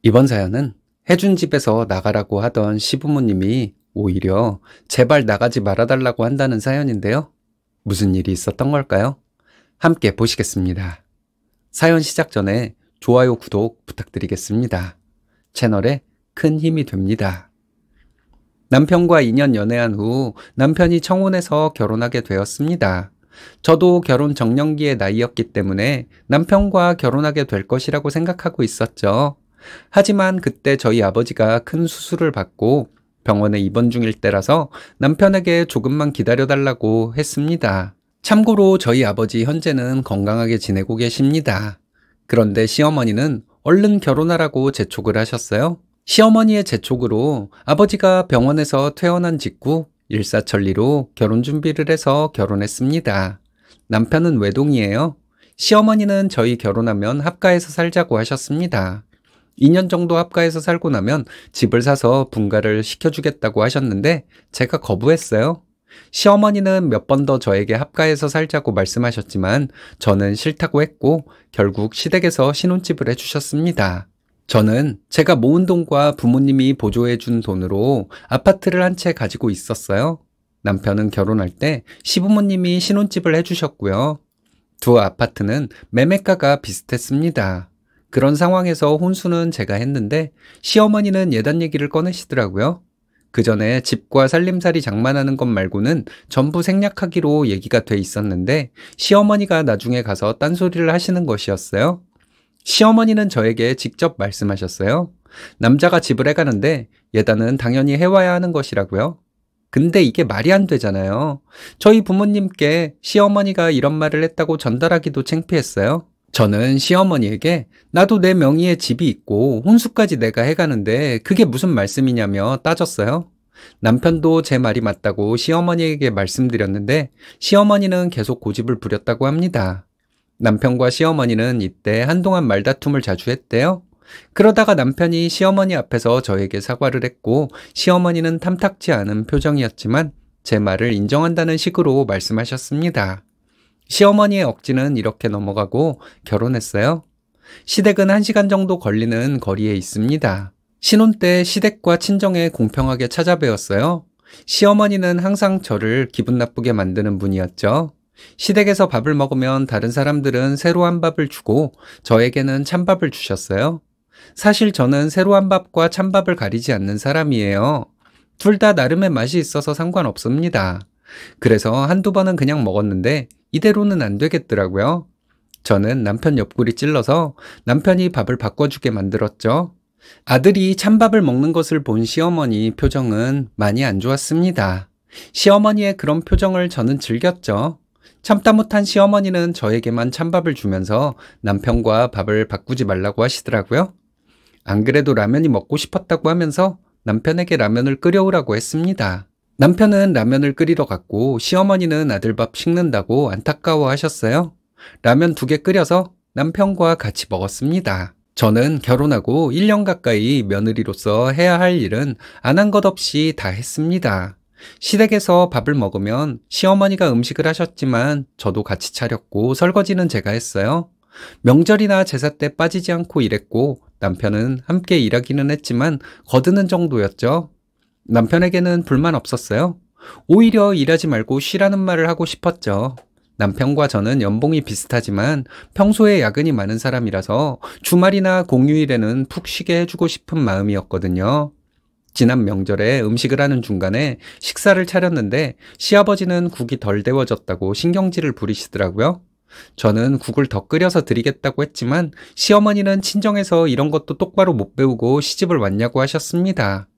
이번 사연은 해준 집에서 나가라고 하던 시부모님이 오히려 제발 나가지 말아달라고 한다는 사연인데요. 무슨 일이 있었던 걸까요? 함께 보시겠습니다. 사연 시작 전에 좋아요, 구독 부탁드리겠습니다. 채널에 큰 힘이 됩니다. 남편과 2년 연애한 후 남편이 청혼해서 결혼하게 되었습니다. 저도 결혼 정년기의 나이였기 때문에 남편과 결혼하게 될 것이라고 생각하고 있었죠. 하지만 그때 저희 아버지가 큰 수술을 받고 병원에 입원 중일 때라서 남편에게 조금만 기다려달라고 했습니다. 참고로 저희 아버지 현재는 건강하게 지내고 계십니다. 그런데 시어머니는 얼른 결혼하라고 재촉을 하셨어요. 시어머니의 재촉으로 아버지가 병원에서 퇴원한 직후 일사천리로 결혼 준비를 해서 결혼했습니다. 남편은 외동이에요. 시어머니는 저희 결혼하면 합가해서 살자고 하셨습니다. 2년 정도 합가해서 살고 나면 집을 사서 분가를 시켜주겠다고 하셨는데 제가 거부했어요. 시어머니는 몇 번 더 저에게 합가해서 살자고 말씀하셨지만 저는 싫다고 했고 결국 시댁에서 신혼집을 해주셨습니다. 저는 제가 모은 돈과 부모님이 보조해준 돈으로 아파트를 한 채 가지고 있었어요. 남편은 결혼할 때 시부모님이 신혼집을 해주셨고요. 두 아파트는 매매가가 비슷했습니다. 그런 상황에서 혼수는 제가 했는데 시어머니는 예단 얘기를 꺼내시더라고요. 그 전에 집과 살림살이 장만하는 것 말고는 전부 생략하기로 얘기가 돼 있었는데 시어머니가 나중에 가서 딴소리를 하시는 것이었어요. 시어머니는 저에게 직접 말씀하셨어요. 남자가 집을 해가는데 예단은 당연히 해와야 하는 것이라고요. 근데 이게 말이 안 되잖아요. 저희 부모님께 시어머니가 이런 말을 했다고 전달하기도 창피했어요. 저는 시어머니에게 나도 내 명의의 집이 있고 혼수까지 내가 해가는데 그게 무슨 말씀이냐며 따졌어요. 남편도 제 말이 맞다고 시어머니에게 말씀드렸는데 시어머니는 계속 고집을 부렸다고 합니다. 남편과 시어머니는 이때 한동안 말다툼을 자주 했대요. 그러다가 남편이 시어머니 앞에서 저에게 사과를 했고 시어머니는 탐탁지 않은 표정이었지만 제 말을 인정한다는 식으로 말씀하셨습니다. 시어머니의 억지는 이렇게 넘어가고 결혼했어요. 시댁은 1시간 정도 걸리는 거리에 있습니다. 신혼 때 시댁과 친정에 공평하게 찾아뵈었어요. 시어머니는 항상 저를 기분 나쁘게 만드는 분이었죠. 시댁에서 밥을 먹으면 다른 사람들은 새로 한 밥을 주고 저에게는 찬밥을 주셨어요. 사실 저는 새로 한 밥과 찬밥을 가리지 않는 사람이에요. 둘 다 나름의 맛이 있어서 상관없습니다. 그래서 한두 번은 그냥 먹었는데 이대로는 안 되겠더라고요. 저는 남편 옆구리 찔러서 남편이 밥을 바꿔주게 만들었죠. 아들이 찬밥을 먹는 것을 본 시어머니 표정은 많이 안 좋았습니다. 시어머니의 그런 표정을 저는 즐겼죠. 참다 못한 시어머니는 저에게만 찬밥을 주면서 남편과 밥을 바꾸지 말라고 하시더라고요. 안 그래도 라면이 먹고 싶었다고 하면서 남편에게 라면을 끓여오라고 했습니다. 남편은 라면을 끓이러 갔고 시어머니는 아들 밥 식는다고 안타까워 하셨어요. 라면 2개 끓여서 남편과 같이 먹었습니다. 저는 결혼하고 1년 가까이 며느리로서 해야 할 일은 안 한 것 없이 다 했습니다. 시댁에서 밥을 먹으면 시어머니가 음식을 하셨지만 저도 같이 차렸고 설거지는 제가 했어요. 명절이나 제사 때 빠지지 않고 일했고 남편은 함께 일하기는 했지만 거드는 정도였죠. 남편에게는 불만 없었어요. 오히려 일하지 말고 쉬라는 말을 하고 싶었죠. 남편과 저는 연봉이 비슷하지만 평소에 야근이 많은 사람이라서 주말이나 공휴일에는 푹 쉬게 해주고 싶은 마음이었거든요. 지난 명절에 음식을 하는 중간에 식사를 차렸는데 시아버지는 국이 덜 데워졌다고 신경질을 부리시더라고요. 저는 국을 더 끓여서 드리겠다고 했지만 시어머니는 친정에서 이런 것도 똑바로 못 배우고 시집을 왔냐고 하셨습니다.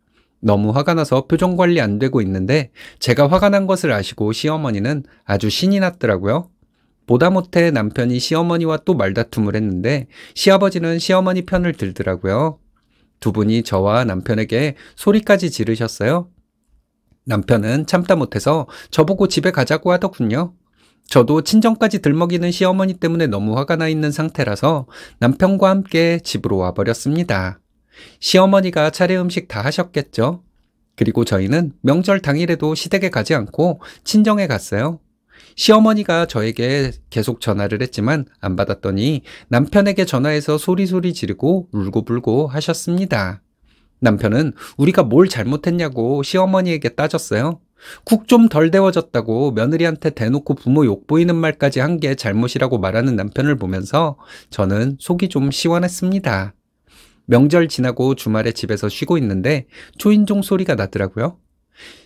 너무 화가 나서 표정 관리 안 되고 있는데 제가 화가 난 것을 아시고 시어머니는 아주 신이 났더라고요. 보다 못해 남편이 시어머니와 또 말다툼을 했는데 시아버지는 시어머니 편을 들더라고요. 두 분이 저와 남편에게 소리까지 지르셨어요. 남편은 참다 못해서 저보고 집에 가자고 하더군요. 저도 친정까지 들먹이는 시어머니 때문에 너무 화가 나 있는 상태라서 남편과 함께 집으로 와버렸습니다. 시어머니가 차례 음식 다 하셨겠죠. 그리고 저희는 명절 당일에도 시댁에 가지 않고 친정에 갔어요. 시어머니가 저에게 계속 전화를 했지만 안 받았더니 남편에게 전화해서 소리소리 지르고 울고불고 하셨습니다. 남편은 우리가 뭘 잘못했냐고 시어머니에게 따졌어요. 국 좀 덜 데워졌다고 며느리한테 대놓고 부모 욕보이는 말까지 한 게 잘못이라고 말하는 남편을 보면서 저는 속이 좀 시원했습니다. 명절 지나고 주말에 집에서 쉬고 있는데 초인종 소리가 나더라고요.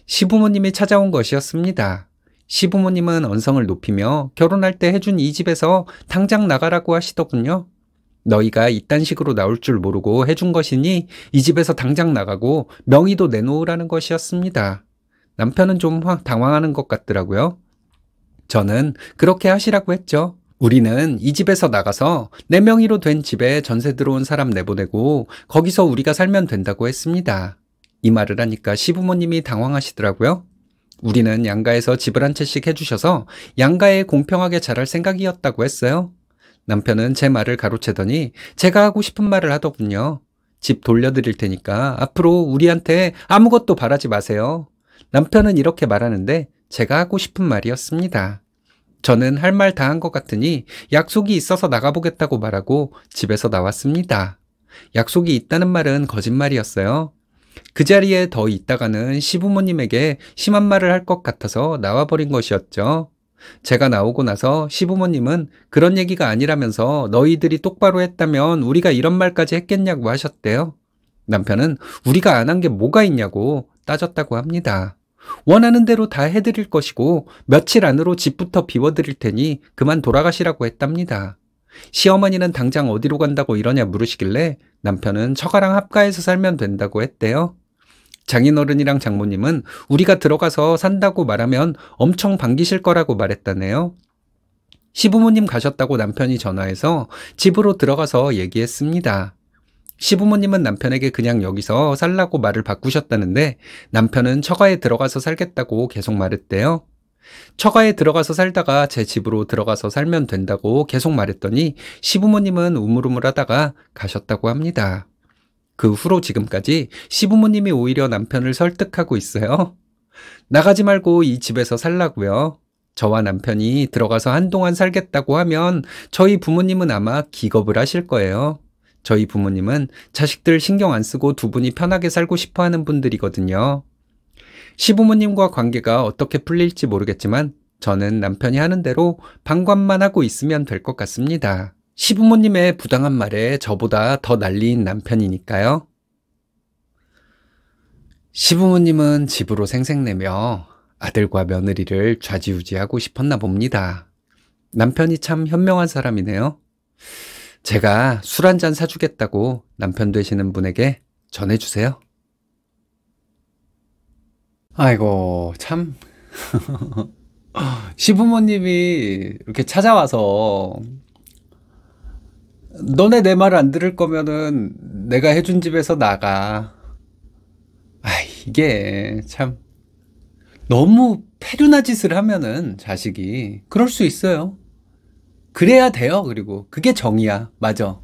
시부모님이 찾아온 것이었습니다. 시부모님은 언성을 높이며 결혼할 때 해준 이 집에서 당장 나가라고 하시더군요. 너희가 이딴 식으로 나올 줄 모르고 해준 것이니 이 집에서 당장 나가고 명의도 내놓으라는 것이었습니다. 남편은 좀 당황하는 것 같더라고요. 저는 그렇게 하시라고 했죠. 우리는 이 집에서 나가서 내 명의로 된 집에 전세 들어온 사람 내보내고 거기서 우리가 살면 된다고 했습니다. 이 말을 하니까 시부모님이 당황하시더라고요. 우리는 양가에서 집을 한 채씩 해주셔서 양가에 공평하게 잘할 생각이었다고 했어요. 남편은 제 말을 가로채더니 제가 하고 싶은 말을 하더군요. 집 돌려드릴 테니까 앞으로 우리한테 아무것도 바라지 마세요. 남편은 이렇게 말하는데 제가 하고 싶은 말이었습니다. 저는 할 말 다 한 것 같으니 약속이 있어서 나가보겠다고 말하고 집에서 나왔습니다. 약속이 있다는 말은 거짓말이었어요. 그 자리에 더 있다가는 시부모님에게 심한 말을 할 것 같아서 나와버린 것이었죠. 제가 나오고 나서 시부모님은 그런 얘기가 아니라면서 너희들이 똑바로 했다면 우리가 이런 말까지 했겠냐고 하셨대요. 남편은 우리가 안 한 게 뭐가 있냐고 따졌다고 합니다. 원하는 대로 다 해드릴 것이고 며칠 안으로 집부터 비워드릴 테니 그만 돌아가시라고 했답니다. 시어머니는 당장 어디로 간다고 이러냐 물으시길래 남편은 처가랑 합가해서 살면 된다고 했대요. 장인어른이랑 장모님은 우리가 들어가서 산다고 말하면 엄청 반기실 거라고 말했다네요. 시부모님 가셨다고 남편이 전화해서 집으로 들어가서 얘기했습니다. 시부모님은 남편에게 그냥 여기서 살라고 말을 바꾸셨다는데 남편은 처가에 들어가서 살겠다고 계속 말했대요. 처가에 들어가서 살다가 제 집으로 들어가서 살면 된다고 계속 말했더니 시부모님은 우물우물하다가 가셨다고 합니다. 그 후로 지금까지 시부모님이 오히려 남편을 설득하고 있어요. 나가지 말고 이 집에서 살라고요. 저와 남편이 들어가서 한동안 살겠다고 하면 저희 부모님은 아마 기겁을 하실 거예요. 저희 부모님은 자식들 신경 안 쓰고 두 분이 편하게 살고 싶어 하는 분들이거든요. 시부모님과 관계가 어떻게 풀릴지 모르겠지만 저는 남편이 하는 대로 방관만 하고 있으면 될 것 같습니다. 시부모님의 부당한 말에 저보다 더 난리인 남편이니까요. 시부모님은 집으로 생색내며 아들과 며느리를 좌지우지하고 싶었나 봅니다. 남편이 참 현명한 사람이네요. 제가 술 한잔 사주겠다고 남편 되시는 분에게 전해주세요. 아이고, 참. 시부모님이 이렇게 찾아와서 너네 내 말 안 들을 거면은 내가 해준 집에서 나가. 이게 참 너무 페류나 짓을 하면은 자식이 그럴 수 있어요. 그래야 돼요. 그리고 그게 정의야. 맞아.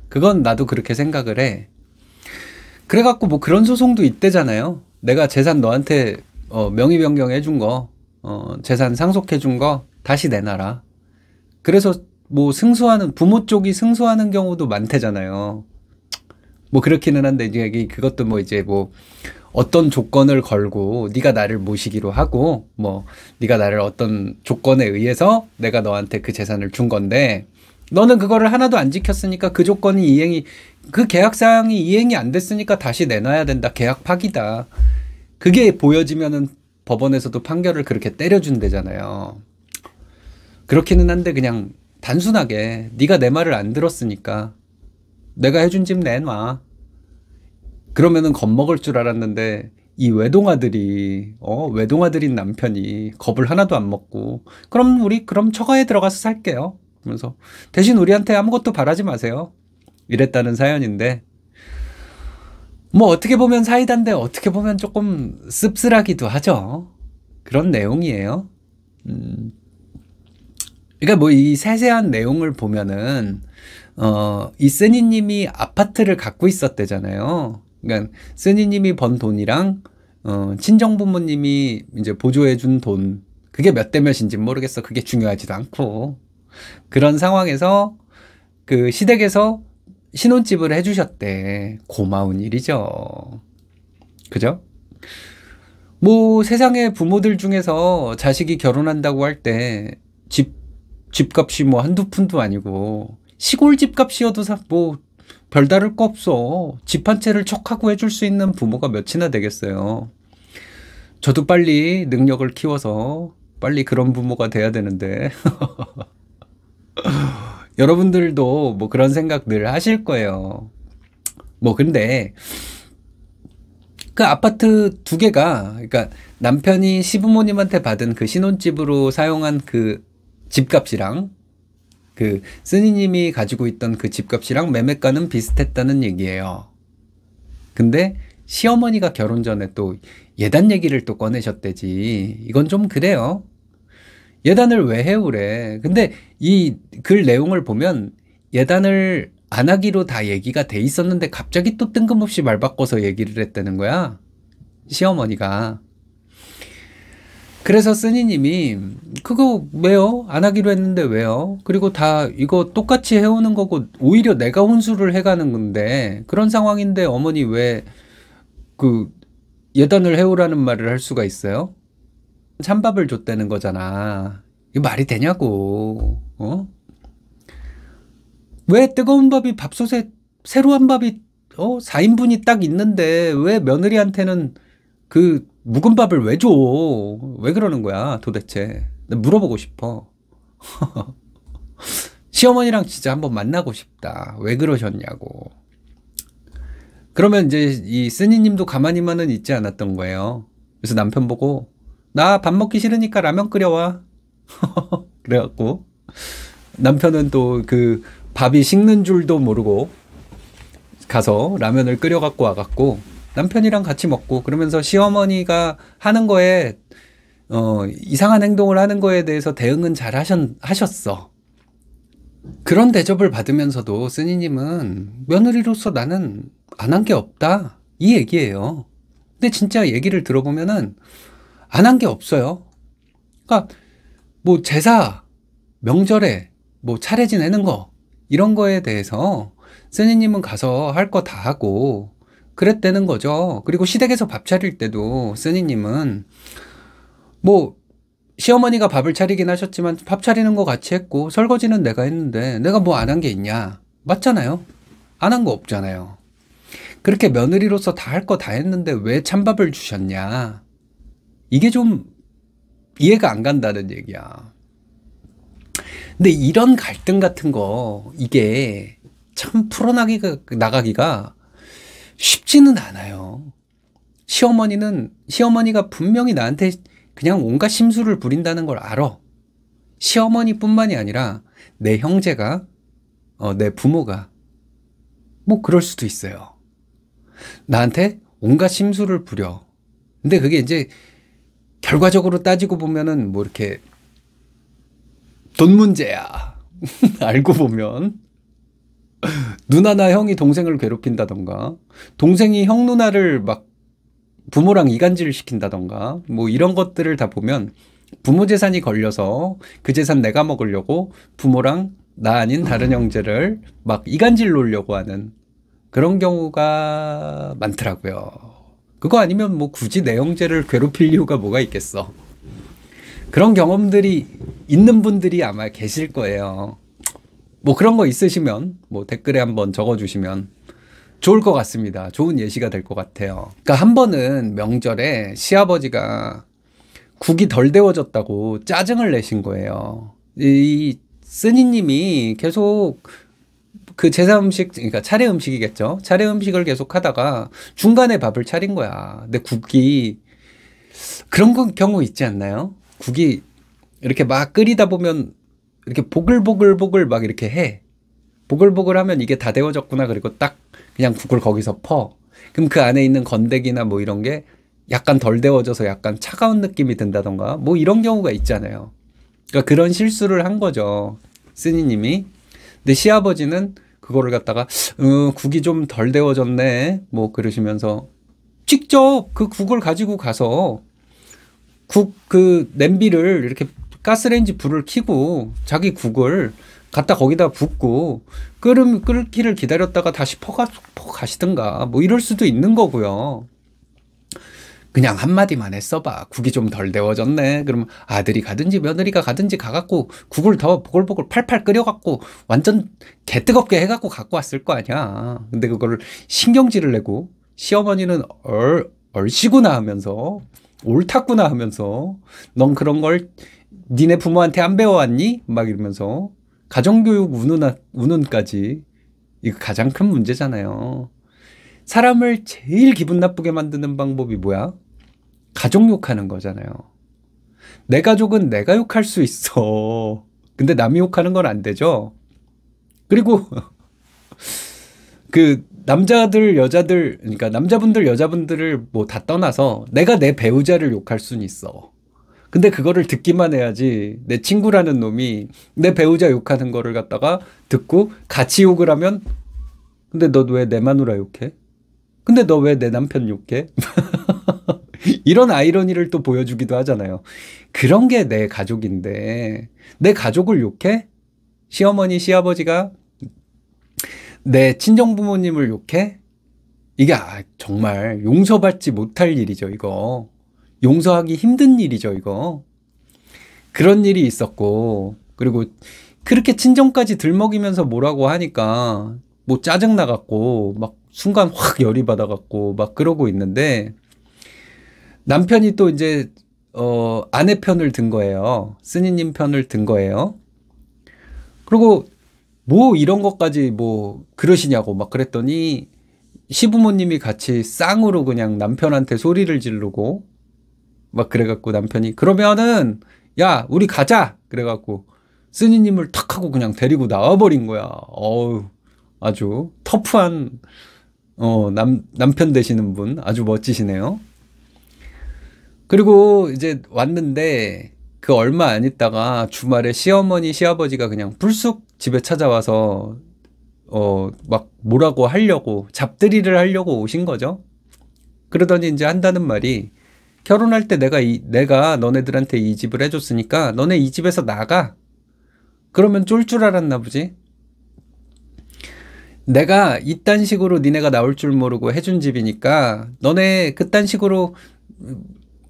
그건 나도 그렇게 생각을 해. 그래갖고 뭐 그런 소송도 있대잖아요. 내가 재산 너한테 명의 변경 해준 거, 재산 상속해준 거 다시 내놔라. 그래서 뭐 승소하는, 부모 쪽이 승소하는 경우도 많대잖아요. 뭐 그렇기는 한데 이제 그것도 뭐 이제 뭐 어떤 조건을 걸고 네가 나를 모시기로 하고 뭐 네가 나를 어떤 조건에 의해서 내가 너한테 그 재산을 준 건데 너는 그거를 하나도 안 지켰으니까 그 조건이 이행이, 그 계약사항이 이행이 안 됐으니까 다시 내놔야 된다. 계약 파기다. 그게 보여지면은 법원에서도 판결을 그렇게 때려준대잖아요. 그렇기는 한데 그냥 단순하게 네가 내 말을 안 들었으니까 내가 해준 집 내놔. 그러면은 겁먹을 줄 알았는데 이 외동아들이 외동아들인 남편이 겁을 하나도 안 먹고 그럼 처가에 들어가서 살게요. 그러면서 대신 우리한테 아무것도 바라지 마세요. 이랬다는 사연인데 뭐 어떻게 보면 사이다인데 어떻게 보면 조금 씁쓸하기도 하죠. 그런 내용이에요. 그러니까 뭐 이 세세한 내용을 보면은 이 쓰니님이 아파트를 갖고 있었대잖아요. 그러니까 쓰니님이 번 돈이랑 친정부모님이 이제 보조해준 돈, 그게 몇 대 몇인지 모르겠어. 그게 중요하지도 않고. 그런 상황에서 그 시댁에서 신혼집을 해주셨대. 고마운 일이죠. 그죠? 뭐 세상의 부모들 중에서 자식이 결혼한다고 할 때 집값이 뭐 한두 푼도 아니고 시골 집값이어도 뭐 별다를 거 없어. 집 한 채를 척하고 해줄 수 있는 부모가 몇이나 되겠어요. 저도 빨리 능력을 키워서 빨리 그런 부모가 돼야 되는데 여러분들도 뭐 그런 생각 늘 하실 거예요. 뭐 근데 그 아파트 두 개가, 그러니까 남편이 시부모님한테 받은 그 신혼집으로 사용한 그 집값이랑 그 쓰니님이 가지고 있던 그 집값이랑 매매가는 비슷했다는 얘기예요. 근데 시어머니가 결혼 전에 또 예단 얘기를 또 꺼내셨대지. 이건 좀 그래요. 예단을 왜 해오래. 근데 이 글 내용을 보면 예단을 안 하기로 다 얘기가 돼 있었는데 갑자기 또 뜬금없이 말 바꿔서 얘기를 했다는 거야. 시어머니가. 그래서 쓰니님이 그거 왜요? 안 하기로 했는데 왜요? 그리고 다 이거 똑같이 해오는 거고 오히려 내가 혼수를 해가는 건데 그런 상황인데 어머니 왜 그 예단을 해오라는 말을 할 수가 있어요? 찬밥을 줬다는 거잖아. 이게 말이 되냐고. 어? 왜 뜨거운 밥이 밥솥에 새로 한 밥이 4인분이 딱 있는데 왜 며느리한테는 그 묵은 밥을 왜 줘? 왜 그러는 거야 도대체? 나 물어보고 싶어. 시어머니랑 진짜 한번 만나고 싶다. 왜 그러셨냐고. 그러면 이제 이 쓰니님도 가만히만은 있지 않았던 거예요. 그래서 남편 보고 나 밥 먹기 싫으니까 라면 끓여와. 그래갖고 남편은 또 그 밥이 식는 줄도 모르고 가서 라면을 끓여갖고 와갖고 남편이랑 같이 먹고 그러면서 시어머니가 하는 거에 이상한 행동을 하는 거에 대해서 대응은 잘 하셨어. 그런 대접을 받으면서도 쓰니님은 며느리로서 나는 안 한 게 없다 이 얘기예요. 근데 진짜 얘기를 들어보면은 안 한 게 없어요. 그러니까 뭐 제사, 명절에 뭐 차례 지내는 거 이런 거에 대해서 쓰니님은 가서 할 거 다 하고 그랬다는 거죠. 그리고 시댁에서 밥 차릴 때도 쓰니님은 뭐 시어머니가 밥을 차리긴 하셨지만 밥 차리는 거 같이 했고 설거지는 내가 했는데 내가 뭐 안 한 게 있냐. 맞잖아요. 안 한 거 없잖아요. 그렇게 며느리로서 다 할 거 다 했는데 왜 찬밥을 주셨냐. 이게 좀 이해가 안 간다는 얘기야. 근데 이런 갈등 같은 거 이게 참 나가기가 쉽지는 않아요. 시어머니가 분명히 나한테 그냥 온갖 심술을 부린다는 걸 알아. 시어머니뿐만이 아니라 내 형제가 내 부모가 뭐 그럴 수도 있어요. 나한테 온갖 심술을 부려. 근데 그게 이제 결과적으로 따지고 보면은 뭐 이렇게 돈 문제야. 알고 보면 누나나 형이 동생을 괴롭힌다던가 동생이 형 누나를 막 부모랑 이간질을 시킨다던가 뭐 이런 것들을 다 보면 부모 재산이 걸려서 그 재산 내가 먹으려고 부모랑 나 아닌 다른 형제를 막 이간질 놓으려고 하는 그런 경우가 많더라고요. 그거 아니면 뭐 굳이 내 형제를 괴롭힐 이유가 뭐가 있겠어. 그런 경험들이 있는 분들이 아마 계실 거예요. 뭐 그런 거 있으시면 뭐 댓글에 한번 적어주시면 좋을 것 같습니다. 좋은 예시가 될 것 같아요. 그러니까 한 번은 명절에 시아버지가 국이 덜 데워졌다고 짜증을 내신 거예요. 이 쓰니님이 계속 그 제사 음식, 그러니까 차례 음식이겠죠. 차례 음식을 계속 하다가 중간에 밥을 차린 거야. 근데 국이 그런 경우 있지 않나요? 국이 이렇게 막 끓이다 보면 이렇게 보글보글보글 막 이렇게 해. 보글보글하면 이게 다 데워졌구나. 그리고 딱 그냥 국을 거기서 퍼. 그럼 그 안에 있는 건더기나 뭐 이런 게 약간 덜 데워져서 약간 차가운 느낌이 든다던가 뭐 이런 경우가 있잖아요. 그러니까 그런 실수를 한 거죠. 쓰니님이. 근데 시아버지는 그거를 갖다가 국이 좀 덜 데워졌네. 뭐 그러시면서 직접 그 국을 가지고 가서 그 냄비를 이렇게 가스레인지 불을 켜고 자기 국을 갖다 거기다 붓고 끓기를 기다렸다가 다시 퍼가시든가 뭐 이럴 수도 있는 거고요. 그냥 한마디만 했어봐. 국이 좀 덜 데워졌네. 그러면 아들이 가든지 며느리가 가든지 가갖고 국을 더 보글보글 팔팔 끓여갖고 완전 개뜨겁게 해갖고 갖고 왔을 거 아니야. 근데 그거를 신경질을 내고 시어머니는 얼씨구나 하면서 옳았구나 하면서 넌 그런 걸 니네 부모한테 안 배워왔니? 막 이러면서 가정교육 운운까지 이거 가장 큰 문제잖아요. 사람을 제일 기분 나쁘게 만드는 방법이 뭐야? 가족 욕하는 거잖아요. 내 가족은 내가 욕할 수 있어. 근데 남이 욕하는 건 안 되죠. 그리고 그 남자들 여자들 그러니까 남자분들 여자분들을 뭐 다 떠나서 내가 내 배우자를 욕할 수는 있어. 근데 그거를 듣기만 해야지 내 친구라는 놈이 내 배우자 욕하는 거를 갖다가 듣고 같이 욕을 하면 근데 너 왜 내 마누라 욕해? 근데 너 왜 내 남편 욕해? 이런 아이러니를 또 보여주기도 하잖아요. 그런 게 내 가족인데 내 가족을 욕해? 시어머니 시아버지가 내 친정부모님을 욕해? 이게 정말 용서받지 못할 일이죠, 이거. 용서하기 힘든 일이죠, 이거. 그런 일이 있었고, 그리고 그렇게 친정까지 들먹이면서 뭐라고 하니까 뭐 짜증나갖고 막 순간 확 열이 받아갖고 막 그러고 있는데 남편이 또 이제 아내 편을 든 거예요. 쓰니님 편을 든 거예요. 그리고 뭐 이런 것까지 뭐 그러시냐고 막 그랬더니 시부모님이 같이 쌍으로 그냥 남편한테 소리를 지르고 막 그래갖고 남편이 그러면은 야 우리 가자 그래갖고 쓰니님을 탁 하고 그냥 데리고 나와버린 거야. 어우 아주 터프한 남편 되시는 분 아주 멋지시네요. 그리고 이제 왔는데 그 얼마 안 있다가 주말에 시어머니 시아버지가 그냥 불쑥 집에 찾아와서 막 뭐라고 하려고 잡들이를 하려고 오신 거죠. 그러더니 이제 한다는 말이 결혼할 때 내가 너네들한테 이 집을 해줬으니까 너네 이 집에서 나가. 그러면 쫄 줄 알았나 보지. 내가 이딴 식으로 니네가 나올 줄 모르고 해준 집이니까 너네 그딴 식으로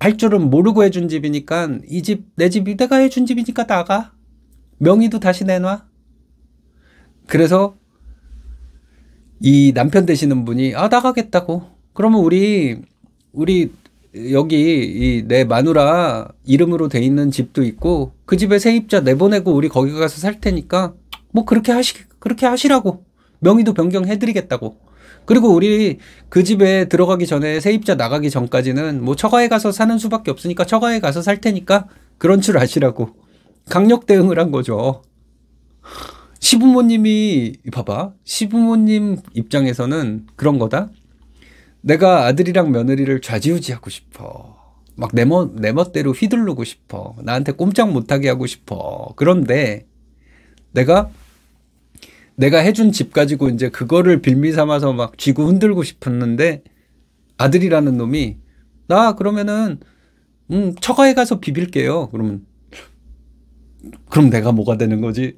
할 줄은 모르고 해준 집이니까 이 집 내 집이 내가 해준 집이니까 나가. 명의도 다시 내놔. 그래서 이 남편 되시는 분이 나가겠다고. 그러면 우리 여기 내 마누라 이름으로 돼 있는 집도 있고 그 집에 세입자 내보내고 우리 거기 가서 살 테니까 뭐 그렇게 하시라고. 명의도 변경해드리겠다고. 그리고 우리 그 집에 들어가기 전에 세입자 나가기 전까지는 뭐 처가에 가서 사는 수밖에 없으니까 처가에 가서 살 테니까 그런 줄 아시라고. 강력 대응을 한 거죠. 시부모님이 봐봐. 시부모님 입장에서는 그런 거다. 내가 아들이랑 며느리를 좌지우지하고 싶어. 막 내 멋대로 휘두르고 싶어. 나한테 꼼짝 못하게 하고 싶어. 그런데 내가 해준 집 가지고 이제 그거를 빌미 삼아서 막 쥐고 흔들고 싶었는데 아들이라는 놈이 나 그러면은 처가에 가서 비빌게요. 그럼 내가 뭐가 되는 거지?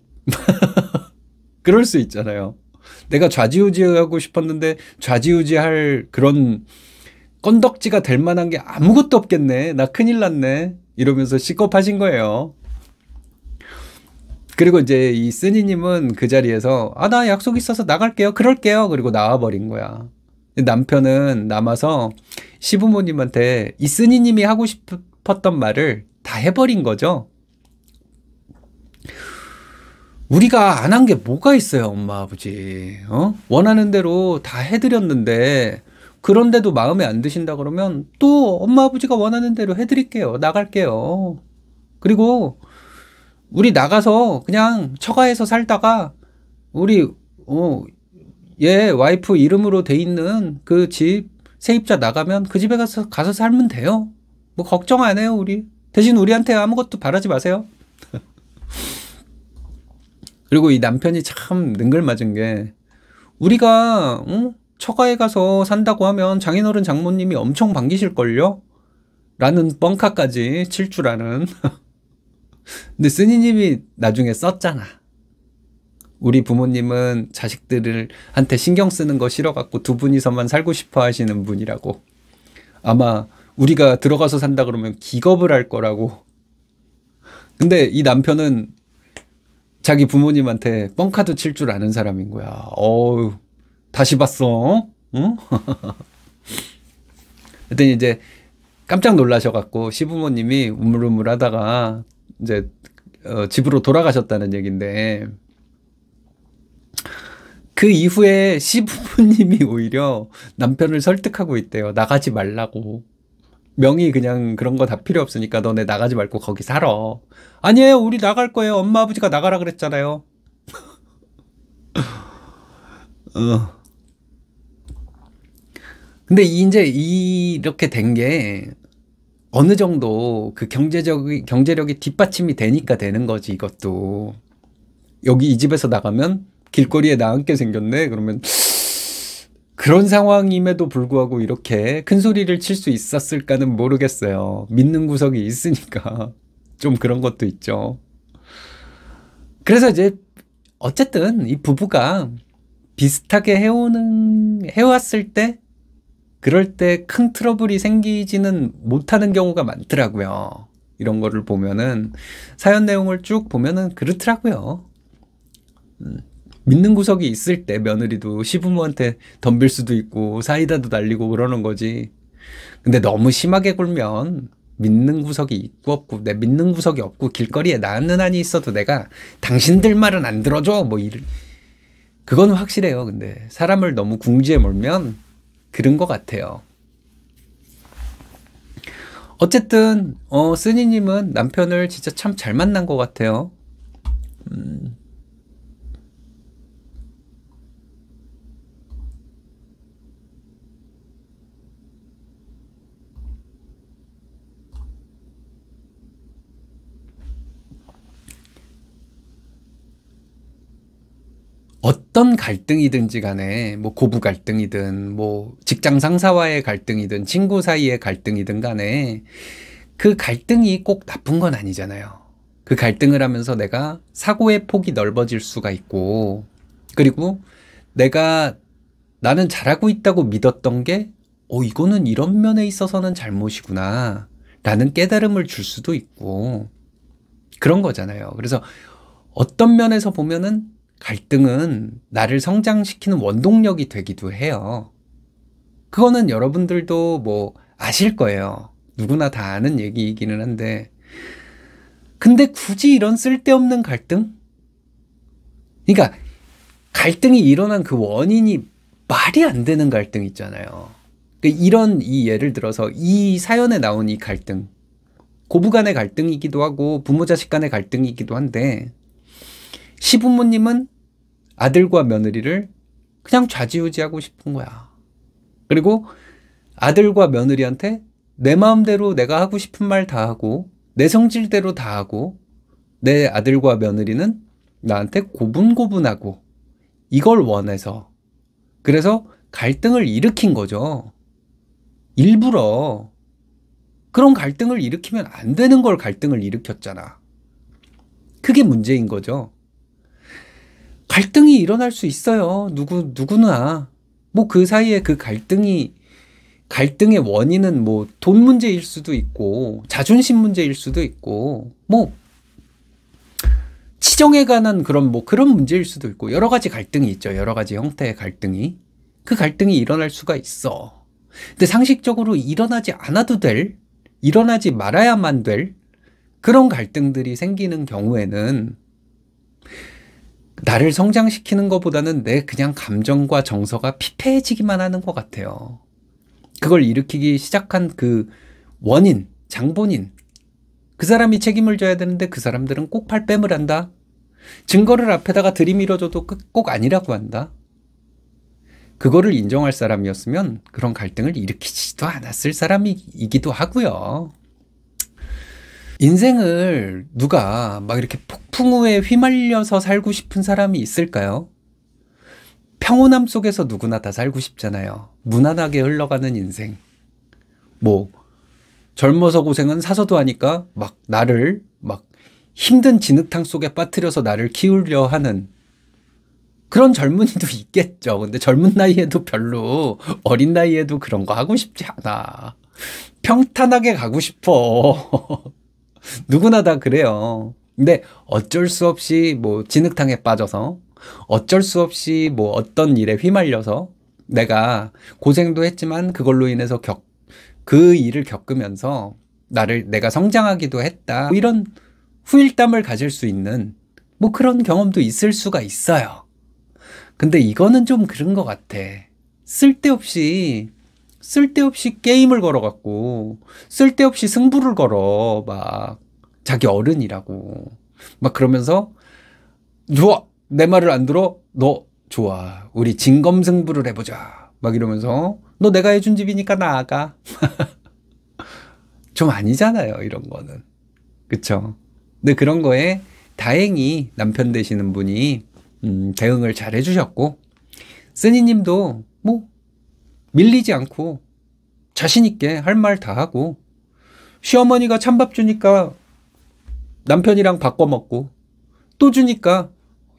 그럴 수 있잖아요. 내가 좌지우지하고 싶었는데 좌지우지할 그런 건덕지가 될 만한 게 아무것도 없겠네. 나 큰일 났네. 이러면서 시겁하신 거예요. 그리고 이제 이 쓰니님은 그 자리에서 나 약속 있어서 나갈게요. 그럴게요. 그리고 나와버린 거야. 남편은 남아서 시부모님한테 이 쓰니님이 하고 싶었던 말을 다 해버린 거죠. 우리가 안 한 게 뭐가 있어요, 엄마, 아버지. 원하는 대로 다 해드렸는데 그런데도 마음에 안 드신다 그러면 또 엄마, 아버지가 원하는 대로 해드릴게요. 나갈게요. 그리고 우리 나가서 그냥 처가에서 살다가 우리 얘 와이프 이름으로 돼 있는 그 집 세입자 나가면 그 집에 가서 살면 돼요. 뭐 걱정 안 해요, 우리. 대신 우리한테 아무것도 바라지 마세요. 그리고 이 남편이 참 능글맞은 게 우리가 처가에 가서 산다고 하면 장인어른 장모님이 엄청 반기실걸요? 라는 뻥카까지 칠 줄 아는. 근데 스님이 나중에 썼잖아. 우리 부모님은 자식들한테 신경 쓰는 거 싫어갖고 두 분이서만 살고 싶어 하시는 분이라고. 아마 우리가 들어가서 산다 그러면 기겁을 할 거라고. 근데 이 남편은 자기 부모님한테 뻥카도 칠 줄 아는 사람인 거야. 어우, 다시 봤어? 응? 그랬더니 이제 깜짝 놀라셔갖고 시부모님이 우물우물 하다가 이제 집으로 돌아가셨다는 얘긴데, 그 이후에 시부모님이 오히려 남편을 설득하고 있대요. 나가지 말라고. 명의 그냥 그런 거 다 필요 없으니까 너네 나가지 말고 거기 살아. 아니에요, 우리 나갈 거예요. 엄마 아버지가 나가라 그랬잖아요. 근데 이제 이렇게 된 게 어느 정도 그 경제력이 뒷받침이 되니까 되는 거지, 이것도. 여기 이 집에서 나가면 길거리에 나앉게 생겼네? 그러면 그런 상황임에도 불구하고 이렇게 큰 소리를 칠 수 있었을까는 모르겠어요. 믿는 구석이 있으니까. 좀 그런 것도 있죠. 그래서 이제 어쨌든 이 부부가 비슷하게 해왔을 때, 그럴 때 큰 트러블이 생기지는 못하는 경우가 많더라고요. 이런 거를 보면은, 사연 내용을 쭉 보면은 그렇더라고요. 믿는 구석이 있을 때 며느리도 시부모한테 덤빌 수도 있고 사이다도 날리고 그러는 거지. 근데 너무 심하게 굴면 믿는 구석이 있고 없고, 내 믿는 구석이 없고 길거리에 나앉는 한이 있어도 내가 당신들 말은 안 들어줘 그건 확실해요. 근데 사람을 너무 궁지에 몰면 그런 것 같아요. 어쨌든 쓰니님은 남편을 진짜 참 잘 만난 것 같아요. 어떤 갈등이든지 간에, 뭐 고부 갈등이든 뭐 직장 상사와의 갈등이든 친구 사이의 갈등이든 간에 그 갈등이 꼭 나쁜 건 아니잖아요. 그 갈등을 하면서 내가 사고의 폭이 넓어질 수가 있고, 그리고 나는 잘하고 있다고 믿었던 게 이거는 이런 면에 있어서는 잘못이구나 라는 깨달음을 줄 수도 있고, 그런 거잖아요. 그래서 어떤 면에서 보면은 갈등은 나를 성장시키는 원동력이 되기도 해요. 그거는 여러분들도 뭐 아실 거예요. 누구나 다 아는 얘기이기는 한데, 근데 굳이 이런 쓸데없는 갈등? 그러니까 갈등이 일어난 그 원인이 말이 안 되는 갈등 있잖아요. 이 예를 들어서 이 사연에 나온 이 갈등, 고부 간의 갈등이기도 하고 부모 자식 간의 갈등이기도 한데, 시부모님은 아들과 며느리를 그냥 좌지우지하고 싶은 거야. 그리고 아들과 며느리한테 내 마음대로 내가 하고 싶은 말 다 하고 내 성질대로 다 하고, 내 아들과 며느리는 나한테 고분고분하고, 이걸 원해서. 그래서 갈등을 일으킨 거죠. 일부러. 그런 갈등을 일으키면 안 되는 걸 갈등을 일으켰잖아. 그게 문제인 거죠. 갈등이 일어날 수 있어요. 누구나. 뭐 그 사이에 그 갈등의 원인은 뭐 돈 문제일 수도 있고, 자존심 문제일 수도 있고, 뭐 치정에 관한 그런 문제일 수도 있고, 여러 가지 갈등이 있죠. 여러 가지 형태의 갈등이. 그 갈등이 일어날 수가 있어. 근데 상식적으로 일어나지 말아야만 될 그런 갈등들이 생기는 경우에는 나를 성장시키는 것보다는 내 그냥 감정과 정서가 피폐해지기만 하는 것 같아요. 그걸 일으키기 시작한 그 원인, 장본인, 그 사람이 책임을 져야 되는데 그 사람들은 꼭 발뺌을 한다. 증거를 앞에다가 들이밀어줘도 꼭 아니라고 한다. 그거를 인정할 사람이었으면 그런 갈등을 일으키지도 않았을 사람이기도 하고요. 인생을 누가 막 이렇게 폭풍우에 휘말려서 살고 싶은 사람이 있을까요? 평온함 속에서 누구나 다 살고 싶잖아요. 무난하게 흘러가는 인생. 젊어서 고생은 사서도 하니까 막 나를 막 힘든 진흙탕 속에 빠뜨려서 나를 키우려 하는 그런 젊은이도 있겠죠. 근데 젊은 나이에도 별로 어린 나이에도 그런 거 하고 싶지 않아. 평탄하게 가고 싶어. 누구나 다 그래요. 근데 어쩔 수 없이 뭐 진흙탕에 빠져서 어쩔 수 없이 뭐 어떤 일에 휘말려서 내가 고생도 했지만 그걸로 인해서 그 일을 겪으면서 내가 성장하기도 했다. 뭐 이런 후일담을 가질 수 있는 뭐 그런 경험도 있을 수가 있어요. 근데 이거는 좀 그런 것 같아. 쓸데없이 게임을 걸어갖고 쓸데없이 승부를 걸어. 막 자기 어른이라고 막 그러면서 좋아, 내 말을 안 들어? 너 좋아, 우리 진검승부를 해보자 막 이러면서 너 내가 해준 집이니까 나아가. 좀 아니잖아요, 이런 거는. 그쵸? 근데 그런 거에 다행히 남편 되시는 분이 대응을 잘 해주셨고, 쓰니님도 뭐 밀리지 않고 자신 있게 할 말 다 하고, 시어머니가 찬밥 주니까 남편이랑 바꿔 먹고, 또 주니까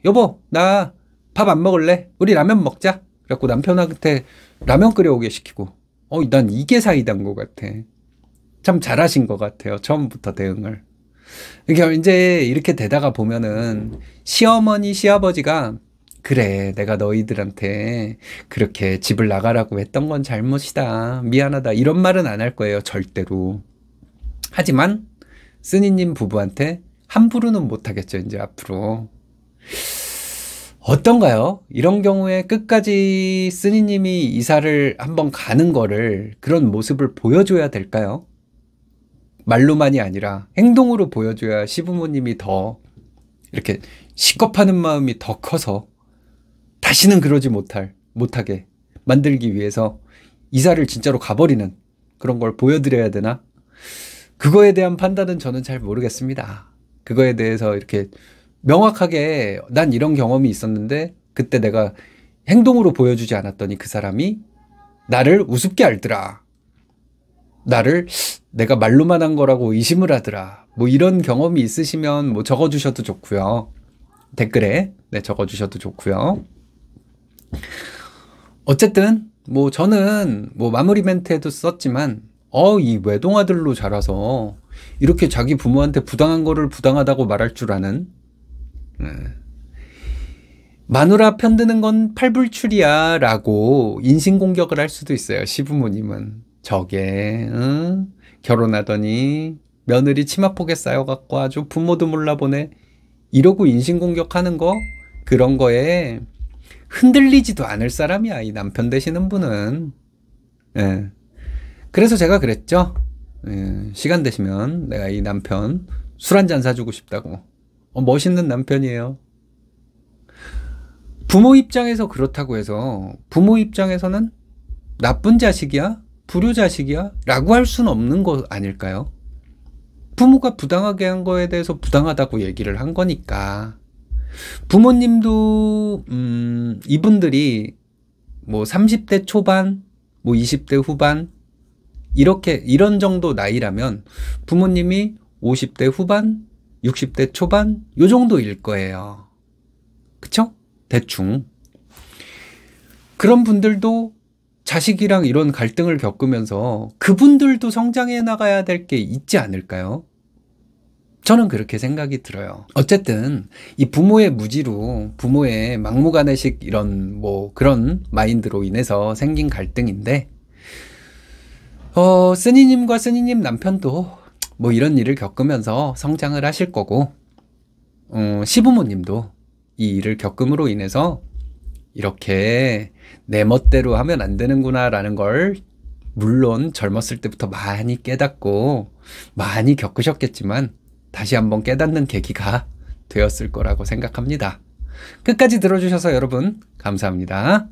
여보 나 밥 안 먹을래, 우리 라면 먹자 그래갖고 남편한테 라면 끓여오게 시키고, 난 이게 사이다인 것 같아. 참 잘하신 것 같아요, 처음부터 대응을. 그러니까 이제 이렇게 되다가 보면은 시어머니 시아버지가 그래, 내가 너희들한테 그렇게 집을 나가라고 했던 건 잘못이다, 미안하다, 이런 말은 안 할 거예요, 절대로. 하지만 쓰니님 부부한테 함부로는 못하겠죠, 이제 앞으로. 어떤가요? 이런 경우에 끝까지 쓰니님이 이사를 한번 가는 거를, 그런 모습을 보여줘야 될까요? 말로만이 아니라 행동으로 보여줘야 시부모님이 더 이렇게 식겁하는 마음이 더 커서 다시는 그러지 못하게 만들기 위해서 이사를 진짜로 가버리는 그런 걸 보여드려야 되나? 그거에 대한 판단은 저는 잘 모르겠습니다. 그거에 대해서 이렇게 명확하게 난 이런 경험이 있었는데 그때 내가 행동으로 보여주지 않았더니 그 사람이 나를 우습게 알더라, 나를 내가 말로만 한 거라고 의심을 하더라, 뭐 이런 경험이 있으시면 뭐 적어주셔도 좋고요. 댓글에 적어주셔도 좋고요. 어쨌든 뭐 저는 뭐 마무리 멘트에도 썼지만 이 외동아들로 자라서 이렇게 자기 부모한테 부당한 거를 부당하다고 말할 줄 아는, 마누라 편드는 건 팔불출이야 라고 인신공격을 할 수도 있어요, 시부모님은. 저게 결혼하더니 며느리 치마폭에 쌓여갖고 아주 부모도 몰라보네 이러고 인신공격하는 거, 그런 거에 흔들리지도 않을 사람이야, 이 남편 되시는 분은. 그래서 제가 그랬죠. 시간 되시면 내가 이 남편 술 한잔 사주고 싶다고. 멋있는 남편이에요. 부모 입장에서 그렇다고 해서 부모 입장에서는 나쁜 자식이야, 불효자식이야 라고 할 수는 없는 거 아닐까요? 부모가 부당하게 한 거에 대해서 부당하다고 얘기를 한 거니까. 부모님도 이분들이 뭐 30대 초반, 뭐 20대 후반 이런 정도 나이라면 부모님이 50대 후반, 60대 초반 요 정도일 거예요. 그쵸? 대충. 그런 분들도 자식이랑 이런 갈등을 겪으면서 그분들도 성장해 나가야 될 게 있지 않을까요? 저는 그렇게 생각이 들어요. 어쨌든 이 부모의 무지로, 부모의 막무가내식 이런 뭐 그런 마인드로 인해서 생긴 갈등인데, 쓰니님과 쓰니님 남편도 뭐 이런 일을 겪으면서 성장을 하실 거고, 시부모님도 이 일을 겪음으로 인해서 이렇게 내 멋대로 하면 안 되는구나 라는 걸 물론 젊었을 때부터 많이 깨닫고 많이 겪으셨겠지만 다시 한번 깨닫는 계기가 되었을 거라고 생각합니다. 끝까지 들어주셔서 여러분 감사합니다.